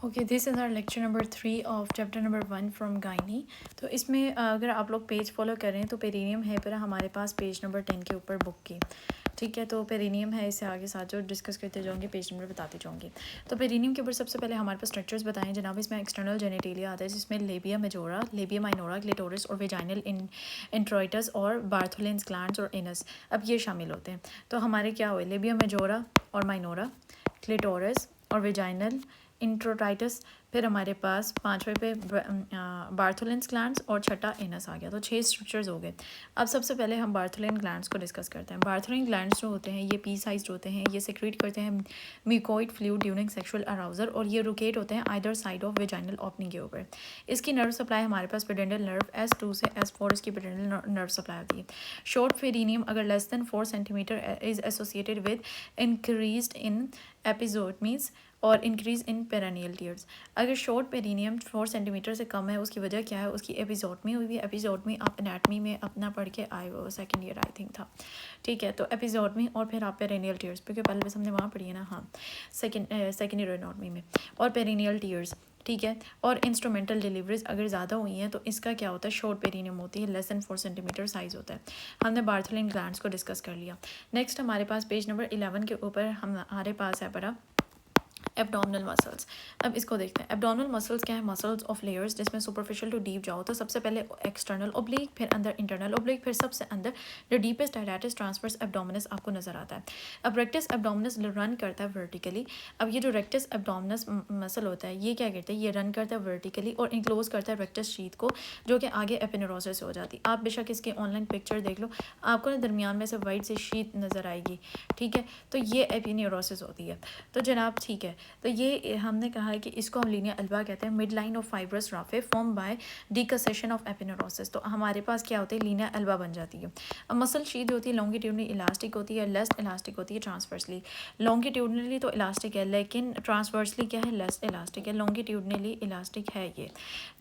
Okay, this is our lecture number 3 of chapter number 1 from gynae. तो इसमें अगर आप लोग पेज फॉलो कर रहे हैं तो पेरिनियम है पर हमारे पास पेज नंबर 10 के ऊपर बुक की। ठीक है, तो पेरिनियम है, इससे आगे साथ जो डिस्कस करते जाऊँगी पेज नंबर बताते जाऊँगी। तो पेरिनियम के ऊपर सबसे पहले हमारे पास स्ट्रक्चर्स बताएं जनाब। इसमें एक्सटर्नल जेनिटेलिया आता है जिसमें labia majora, labia minora, clitoris और वेजाइनल इंट्रोइटस और बार्थोलेंस ग्लैंड्स और एनस, अब ये शामिल होते हैं। तो हमारे क्या हुए, लेबिया मेजोरा और माइनोरा, क्लिटोरिस और वेजाइनल इंट्रोटाइटस, फिर हमारे पास पाँचवें पे बार्थोलेंस ग्लैंड्स और छठा एनस आ गया। तो 6 स्ट्रक्चर्स हो गए। अब सबसे पहले हम बार्थोलेन ग्लैंड्स को डिस्कस करते हैं। बार्थोलेन ग्लैंड्स जो होते हैं ये पी साइज्ड होते हैं, ये सेक्रेट करते हैं mucoid fluid during sexual arousal और ये रोकेट होते हैं either side of vaginal opening के ऊपर। इसकी नर्व सप्लाई हमारे पास पेडेंटल नर्व S2 से S4 इसकी पेडेंटल नर्व सप्लाई होती है। शॉर्ट पेरिनियम अगर less than 4 centimetre is associated with increased in episiotomies और इंक्रीज इन पेरानियल टीयर्स। अगर शॉर्ट पेरिनियम 4 सेंटीमीटर से कम है उसकी वजह क्या है, उसकी एपिजोटमी हुई है। एपिजोटमी आप एनाटमी में अपना पढ़ के आए हो, सेकंड ईयर आई थिंक था। ठीक है, तो एपिजोटमी और फिर आप पेरानियल टीयर्स, क्योंकि पहले बस हमने वहाँ पढ़ी है ना, हाँ सेकंड ईयर एनाटमी में, और पेरिनियल टीयर्स। ठीक है, और इंस्ट्रूमेंटल डिलीवरीज अगर ज़्यादा हुई हैं तो इसका क्या होता है, शॉर्ट पेरिनियम होती है, लेस देन 4 सेंटीमीटर साइज़ होता है। हमने बार्थोलिन ग्लैंड्स को डिस्कस कर लिया। नेक्स्ट हमारे पास पेज नंबर 11 के ऊपर हमारे पास है पड़ा एब्डोमिनल मसल्स। अब इसको देखते हैं। एब्डोमिनल मसल्स क्या है, मसल्स ऑफ लेयर्स, जिसमें सुपरफिशियल टू डीप जाओ तो सबसे पहले एक्सटर्नल ओब्लिक, फिर अंदर इंटरनल ओब्लिक, फिर सबसे अंदर जो डीपेस्ट डायरेक्टिस ट्रांसवर्स एब्डोमिनस आपको नजर आता है। अब रेक्टस एब्डोमिनस रन करता है वर्टिकली। अब ये जो रेक्टस एब्डोमिनस मसल होता है ये क्या करता है, ये रन करता है वर्टिकली और इंक्लोज करता है रेक्टस शीथ को, जो कि आगे एपिनेरोसिस से हो जाती है। आप बेशक इसके ऑनलाइन पिक्चर देख लो, आपको ना दरमियान में से वाइट से शीथ नज़र आएगी। ठीक है, तो ये एपिनेरोसिस होती है। तो जनाब ठीक है, तो ये हमने कहा है कि इसको हम लीनिया अल्बा कहते हैं, midline of fibrous raphe form by decussation of aponeurosis. तो हमारे पास क्या होता है, लीनिया अल्बा बन जाती है। अब मसल शीथ होती है लॉन्गिट्यूडनली इलास्टिक होती है, लेस इलास्टिक होती है ट्रांसवर्सली। लॉन्गिट्यूडनली तो इलास्टिक है लेकिन ट्रांसवर्सली क्या है, लेस इलास्टिक है। लॉन्गिट्यूडनली इलास्टिक है ये।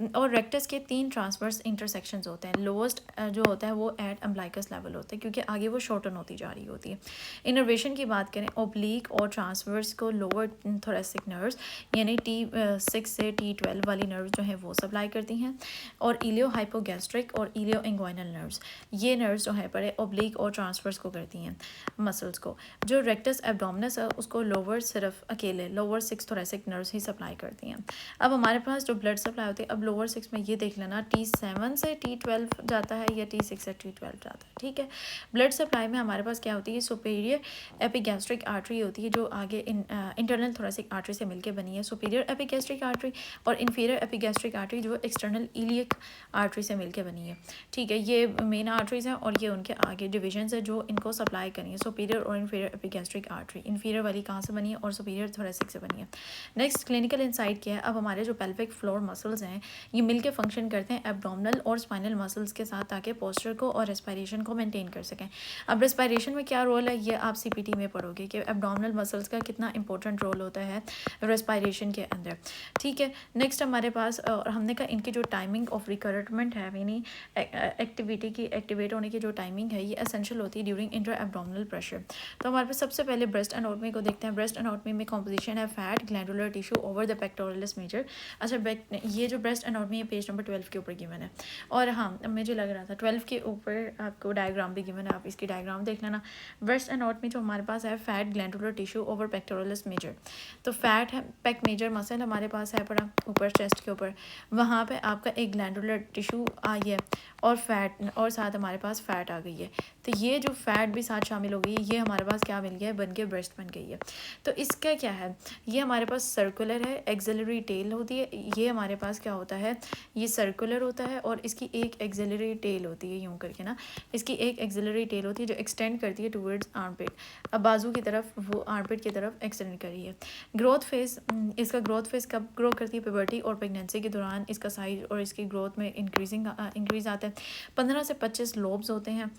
और रेक्टस के 3 ट्रांसवर्स इंटरसेक्शंस होते हैं। लोएस्ट जो होता है वो एट अम्बलाइकस लेवल होता है, क्योंकि आगे वो शॉर्टन होती जा रही होती है। इनर्वेशन की बात करें, ओब्लिक और ट्रांसवर्स को लोअर थोरेसिक नर्व्स यानी T6 से T12 वाली नर्व जो है वो सप्लाई करती हैं, और इलियो हाइपोगैस्ट्रिक और इलियो इंग्वाइनल नर्व्स, ये नर्व्स जो है बड़े ओब्लिक और ट्रांसवर्स को करती हैं मसल्स को। जो रेक्टस एब्डोमिनस है उसको लोअर सिर्फ अकेले लोअर 6 थोरेसिक नर्व्स ही सप्लाई करती हैं। अब हमारे पास जो ब्लड सप्लाई होती है, अब लोअर 6 में ये देख लेना T7 से T12 जाता है या T6 से T12 जाता है। ठीक है, ब्लड सप्लाई में हमारे पास क्या होती है, सुपीरियर एपिगैस्ट्रिक आर्टरी होती है जो आगे इंटरनल थोरेसिक आर्टरी से मिलकर बनी है, सुपीरियर एपिगैस्ट्रिक आर्टरी, और इन्फीरियर एपिगैस्ट्रिक आर्टरी जो एक्सटर्नल इलियक आर्टरी से मिलकर बनी है। ठीक है, ये मेन आर्टरीज हैं और ये उनके आगे डिविजन्स है जो इनको सप्लाई करी है, सुपीरियर और इन्फीरियर एपिगैस्ट्रिक आर्टरी। इन्फीरियर वाली कहाँ से बनी है, और सुपीरियर थोरेसिक से बनी है। नेक्स्ट क्लिनिकल इंसाइट क्या है, अब हमारे जो पेल्विक फ्लोर मसल्स हैं ये मिलकर फंक्शन करते हैं एब्डोमिनल और स्पाइनल मसल्स के साथ, ताकि पोस्चर को और रेस्पिरेशन को मेंटेन कर सकें। अब रेस्पिरेशन में क्या रोल है, ये आप CPT में पढ़ोगे कि एब्डोमिनल मसल्स का कितना इंपॉर्टेंट रोल होता है रेस्पिरेशन के अंदर। ठीक है, नेक्स्ट हमारे पास और हमने कहा इनकी जो टाइमिंग ऑफ रिक्रूटमेंट है, यानी एक्टिविटी की एक्टिवेट होने की जो टाइमिंग है ये एसेंशियल होती है ड्यूरिंग इंटर एब्डोमिनल प्रेशर। तो हमारे पास सबसे पहले ब्रेस्ट एनाटॉमी को देखते हैं। ब्रेस्ट एनाटॉमी में कॉम्पोजिशन है fat glandular tissue over the pectoralis major. अच्छा, ये जो ब्रेस्ट एनाटॉमी है पेज नंबर 12 के ऊपर गिवन है, और हाँ मुझे लग रहा था 12 के ऊपर आपको डायग्राम भी गिवन है, आप इसकी डायग्राम देख लेना। ब्रेस्ट एनाटॉमी जो हमारे पास है fat glandular tissue over pectoralis major. तो फैट है, पेक मेजर मसल हमारे पास है पड़ा ऊपर चेस्ट के ऊपर, वहाँ पे आपका एक ग्लैंडुलर टिश्यू आई है और फैट, और साथ हमारे पास फैट आ गई है। तो ये जो फैट भी साथ शामिल हो गई है, ये हमारे पास क्या मिल गया है, बन के ब्रेस्ट बन गई है। तो इसका क्या है, ये हमारे पास सर्कुलर है, एक्सिलरी टेल होती है। ये हमारे पास क्या होता है, ये सर्कुलर होता है और इसकी एक एक्सिलरी टेल होती है, यूँ करके ना, इसकी एक एक्सिलरी टेल होती है जो एक्सटेंड करती है टूवर्ड्स आर्मपिट। अब बाजू की तरफ, वो आर्मपिट की तरफ एक्सटेंड करी है। ग्रोथ फेज, इसका ग्रोथ फेज कब ग्रो करती है, प्यूबर्टी और प्रेगनेंसी के दौरान इसका साइज और इसकी ग्रोथ में इंक्रीज आता है। 15 से 25 लोब्स होते हैं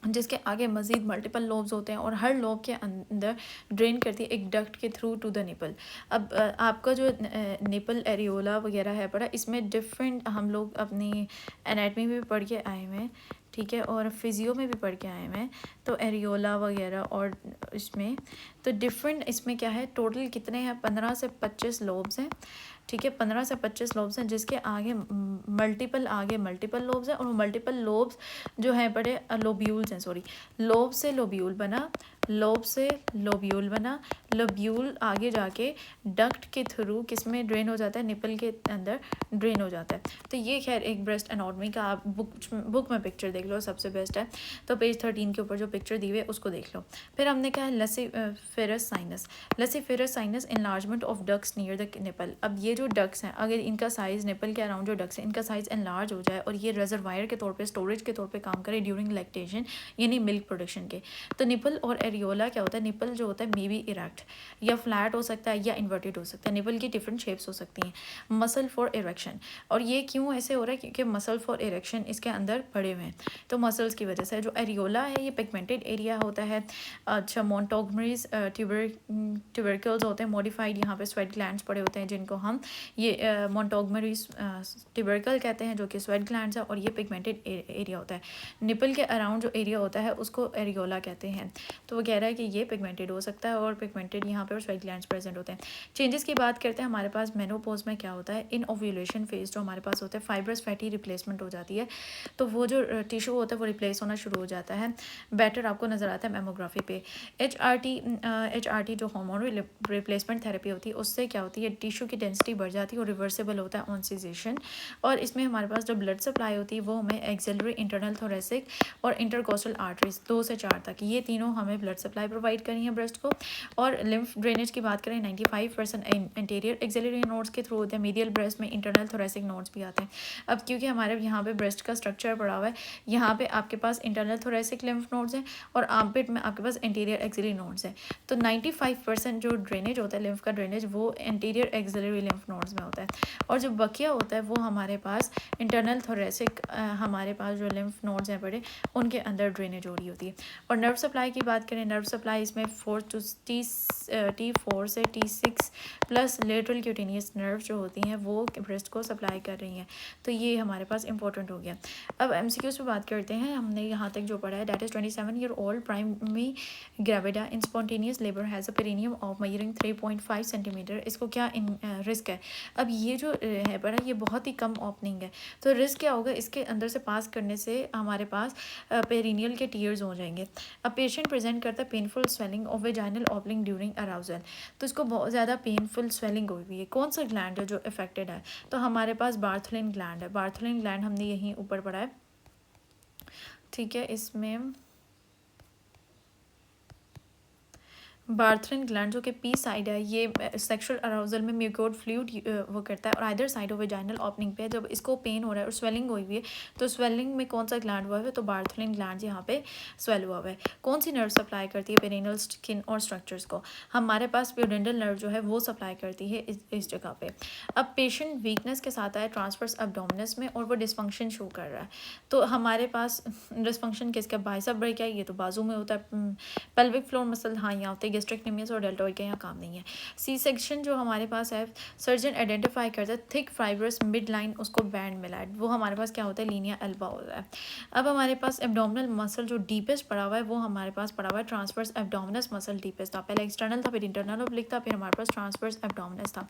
जिसके आगे मज़ीद मल्टीपल लोब्स होते हैं, और हर लोब के अंदर ड्रेन करती है एक डक्ट के थ्रू टू द निपल। अब आपका जो निपल एरियोला वगैरह है पड़ा, इसमें डिफरेंट हम लोग अपनी एनाटमी में पढ़ के आए हुए हैं। ठीक है, और फिजियो में भी पढ़ के आए हैं तो एरियोला वगैरह। और इसमें तो डिफरेंट इसमें क्या है, टोटल कितने हैं, 15 से 25 लोब्स हैं, ठीक है, 15 से 25 लोब्स हैं, जिसके आगे मल्टीपल लोब्स हैं, और वो मल्टीपल लोब्स जो हैं बड़े लोब्यूल्स हैं, सॉरी, लोब से लोब्यूल बना, लोब से लोब्यूल बना, लोब्यूल आगे जाके डक्ट के थ्रू किस में ड्रेन हो जाता है, निपल के अंदर ड्रेन हो जाता है। तो ये खैर एक ब्रेस्ट एनाटॉमी का आप बुक में पिक्चर देख लो, सबसे बेस्ट है। तो पेज 13 के ऊपर जो पिक्चर दी हुई है उसको देख लो। फिर हमने कहा lactiferous sinus. Lactiferous sinus enlargement of ducts near the nipple. अब ये जो डक्ट्स हैं, अगर इनका साइज़ निपल के अराउंड जो डक्ट्स हैं इनका साइज़ एनलार्ज हो जाए और ये रिजर्वायर के तौर पे, स्टोरेज के तौर पे काम करे ड्यूरिंग लैक्टेशन यानी मिल्क प्रोडक्शन के, तो निपल और एरियोला क्या होता है, निपल जो होता है मे बी इरेक्ट या फ्लैट हो सकता है या इन्वर्टेड हो सकता है। निपल की डिफरेंट शेप्स हो सकती हैं। मसल फॉर इरेक्शन, और ये क्यों ऐसे हो रहा है, क्योंकि मसल फॉर इरेक्शन इसके अंदर पड़े हुए हैं, तो मसल्स की वजह से। जो एरियोला है ये पिगमेंटेड एरिया होता है। अच्छा, मोंटोगमरीज ट्यूबरकल्स होते हैं मॉडिफाइड, यहाँ पे स्वेट ग्लैंड्स पड़े होते हैं जिनको हम ये मोंटोगमरीज ट्यूबरकल कहते हैं, जो कि स्वेट ग्लैंड्स है, और ये पिगमेंटेड एरिया होता है। निपल के अराउंड जो एरिया होता है उसको एरियोला कहते हैं। तो वो कह रहा है कि ये पिगमेंटेड हो सकता है और पिगमेंटेड यहाँ पे और स्वेट ग्लैंड्स प्रेजेंट होते हैं। चेंजेस की बात करते हैं, हमारे पास मेनोपॉज में क्या होता है, इन ओव्यूलेशन फेज जो हमारे पास होता है, फाइब्रस फैटी रिप्लेसमेंट हो जाती है, तो वो जो टिश्यू होता है वो रिप्लेस होना शुरू हो जाता है। बेटर आपको नज़र आता है मेमोग्राफी पे। HRT जो हार्मोन रिप्लेसमेंट थेरेपी होती है उससे क्या होती है, टिश्यू की डेंसिटी बढ़ जाती है और रिवर्सिबल होता है ऑन सीजेशन। और इसमें हमारे पास जो ब्लड सप्लाई होती है वो हमें एक्सिलरी, इंटरनल थोरेसिक और इंटरकोस्टल आर्टरीज 2 से 4 तक, ये तीनों हमें ब्लड सप्लाई प्रोवाइड करी है ब्रेस्ट को। और लिम्फ ड्रेनेज की बात करें, 95% इंटीरियर एक्सिलरी नोड्स के थ्रू होते हैं। मीडियल ब्रेस्ट में इंटरनल थोरेसिक नोड्स भी आते हैं। अब क्योंकि हमारे यहाँ पे ब्रेस्ट का स्ट्रक्चर पड़ा हुआ है, यहाँ पे आपके पास इंटरनल थोरेसिक लिम्फ नोड्स हैं और आर्मपिट में आपके पास इंटीरियर एक्सिलरी नोड्स हैं। तो 95% जो ड्रेनेज होता है, लिम्फ का ड्रेनेज, वो इंटीरियर एक्सिलरी लिम्फ नोड्स में होता है। और जो बकिया होता है वो हमारे पास इंटरनल थोरेसिक हमारे पास जो लिम्फ नोड्स हैं बड़े, उनके अंदर ड्रेनेज हो रही होती है। और नर्व सप्लाई की बात करें, नर्व सप्लाई इसमें T4 से T6 plus lateral cutaneous nerve जो होती हैं वो ब्रेस्ट को सप्लाई कर रही हैं। तो ये हमारे पास इंपॉर्टेंट हो गया। अब MCQs पे बात करते हैं। हमने यहाँ तक जो पढ़ा है, that is 27 year old primary gravida in spontaneous labour has a perineum of measuring 3.5 centimetre. इसको क्या रिस्क है। अब ये जो है पढ़ा, ये बहुत ही कम ओपनिंग है, तो रिस्क क्या होगा, इसके अंदर से पास करने से हमारे पास पेरिनियल के टीयर्स हो जाएंगे। अब पेशेंट प्रेजेंट करता है painful swelling of vaginal opening during arousal, तो इसको बहुत ज़्यादा पेनफुल स्वेलिंग हुई हुई है। कौन सा ग्लैंड है जो इफेक्टेड है, तो हमारे पास बार्थलिन ग्लैंड है। बार्थलिन ग्लैंड हमने यहीं ऊपर पढ़ा है, ठीक है। इसमें बार्थलिन ग्लैंड जो कि पी साइड है, ये सेक्सुअल अराउजल में म्यूकोड फ्लूइड वो करता है, और either side of vaginal opening पे जब इसको पेन हो रहा है और स्वेलिंग हुई हुई है, तो स्वेलिंग में कौन सा ग्लैंड हुआ है, तो बार्थलिन ग्लैंड यहाँ पे स्वेल हुआ है। कौन सी नर्व सप्लाई करती है पेरिनियल स्किन और स्ट्रक्चर्स को, हमारे पास प्यूडेंटल नर्व जो है वो सप्लाई करती है इस जगह पे। अब पेशेंट वीकनेस के साथ आया ट्रांसवर्स एब्डोमिनस में और वो डिस्फंक्शन शो कर रहा है, तो हमारे पास डिस्फंक्शन किसका, बाइसेप ब्रेक है, ये तो बाजू में होता है। पेल्विक फ्लोर मसल हाँ यहाँ होते हैं, गैस्ट्रिक्टोमियस और डेल्टोइड का यहाँ काम नहीं है। सी सेक्शन जो हमारे पास है, सर्जन आइडेंटिफाई करता है थिक फाइब्रस मिड लाइन, उसको बैंड मिला है, वो हमारे पास क्या होता है, लीनिया एल्बा होता है। अब हमारे पास एब्डोमिनल मसल जो डीपेस्ट पड़ा हुआ है वो हमारे पास पड़ा हुआ है ट्रांसवर्स एब्डोमिनस मसल डीपेस्ट था। पहले एक्सटर्नल था, फिर इंटरनल ओब्लिक था, फिर हमारे पास ट्रांसवर्स एब्डोमिनस था।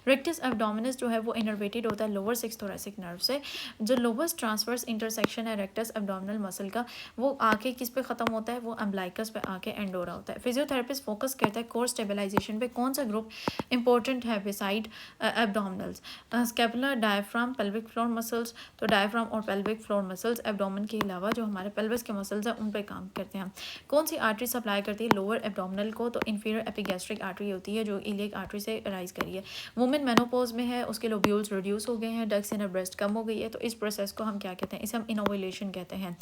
रेक्टस एब्डोमिनस जो है वो इनर्वेटेड होता है लोअर 6 थोरेसिक नर्व से। जो लोवेस्ट ट्रांसवर्स इंटरसेक्शन है रेक्टस एब्डोमिनल मसल का, वो आके किस पे ख़त्म होता है, वो अम्बलाइकस पे आके एंड हो रहा होता है। फिजियोथेरेपिस्ट फोकस कहता है कोर स्टेबलाइजेशन पे, कौन सा ग्रुप इंपॉर्टेंट है beside abdominals, scapular, diaphragm, pelvic floor muscles. तो डायफ्राम और पेल्विक फ्लोर मसल्स एब्डोमिन के अलावा जो हमारे पेल्विस के मसल्स हैं उन पे काम करते हैं। कौन सी आर्टरी सप्लाई करती है लोअर एब्डोमिनल को, तो इन्फीरियर एपिगैस्ट्रिक आर्टरी होती है जो इलियक आर्टरी से राइज करी है। वुमेन मेनोपॉज में है, उसके लोब्यूल्स रिड्यूस हो गए हैं, डक्ट्स इन ब्रेस्ट कम हो गई है, तो इस प्रोसेस को हम क्या कहते हैं, इसे हम इनोवुलेशन कहते हैं।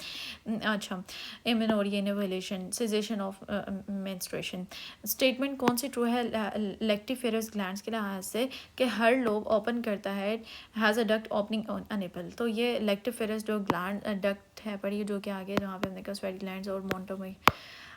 अच्छा, इम्यूनोरिया इनोवुलेशन, सेजेशन ऑफ मेंस्ट्रुएशन। स्टेटमेंट कौन सी ट्रू है लेक्टिफेरस ग्लैंड्स के लिहाज से कि हर लोब ओपन करता है, has a duct opening on a nipple, तो ये लेक्टिफेरस जो ग्लैंड डक्ट है पढ़िए, जो कि आगे जहाँ पे हमने कहा स्वेट ग्लैंड्स और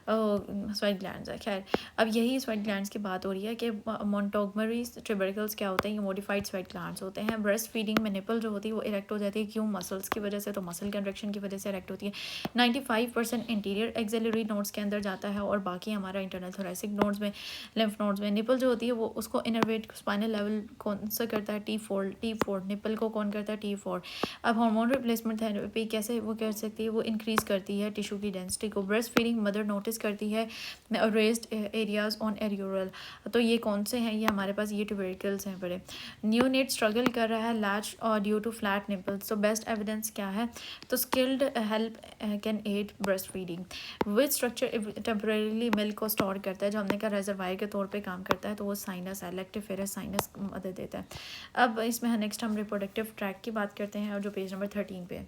स्वेट ग्लैंड्स है। खैर, अब यही स्वेट ग्लैंड्स की बात हो रही है कि मोंटगोमरी ट्यूबरकल्स क्या होते हैं, ये मॉडिफाइड स्वेट ग्लैंड्स होते हैं। ब्रेस्ट फीडिंग में निपल जो होती है वो इरेक्ट हो जाती है। क्यों? मसल्स की वजह से, तो मसल कंट्रैक्शन की वजह से इरेक्ट होती है। 95% इंटीरियर एक्सिलरी नोड्स के अंदर जाता है और बाकी हमारा इंटरनल थोरेसिक नोड्स में, लिम्फ नोड्स में। निपल जो होती है वो उसको इनर्वेट स्पाइनल लेवल कौन सा करता है? T4 निपल को कौन करता है? T4। अब हार्मोन रिप्लेसमेंट थेरेपी कैसे वो कर सकती है? वो इंक्रीज करती है टिश्यू की डेंसिटी को। ब्रेस्ट फीडिंग मदर नोटिस करती है रेस्ड एरियाज ऑन एरियोरल। तो ये कौन से हैं? ये हमारे पास ये ट्यूबरकल्स हैं बड़े। न्यूनेट स्ट्रगल कर रहा है लैच और ड्यू टू फ्लैट निपल्स। तो बेस्ट एविडेंस क्या है? तो skilled help can aid breastfeeding. Which structure temporarily milk को स्टोर करता है? जो हमने कहा रिजर्वायर के तौर पे काम करता है, तो वो साइनस है, लेक्टिफेरस साइनस मदद देता है। अब इसमें नेक्स्ट हम रिप्रोडक्टिव ट्रैक की बात करते हैं और जो पेज नंबर 13 पे है।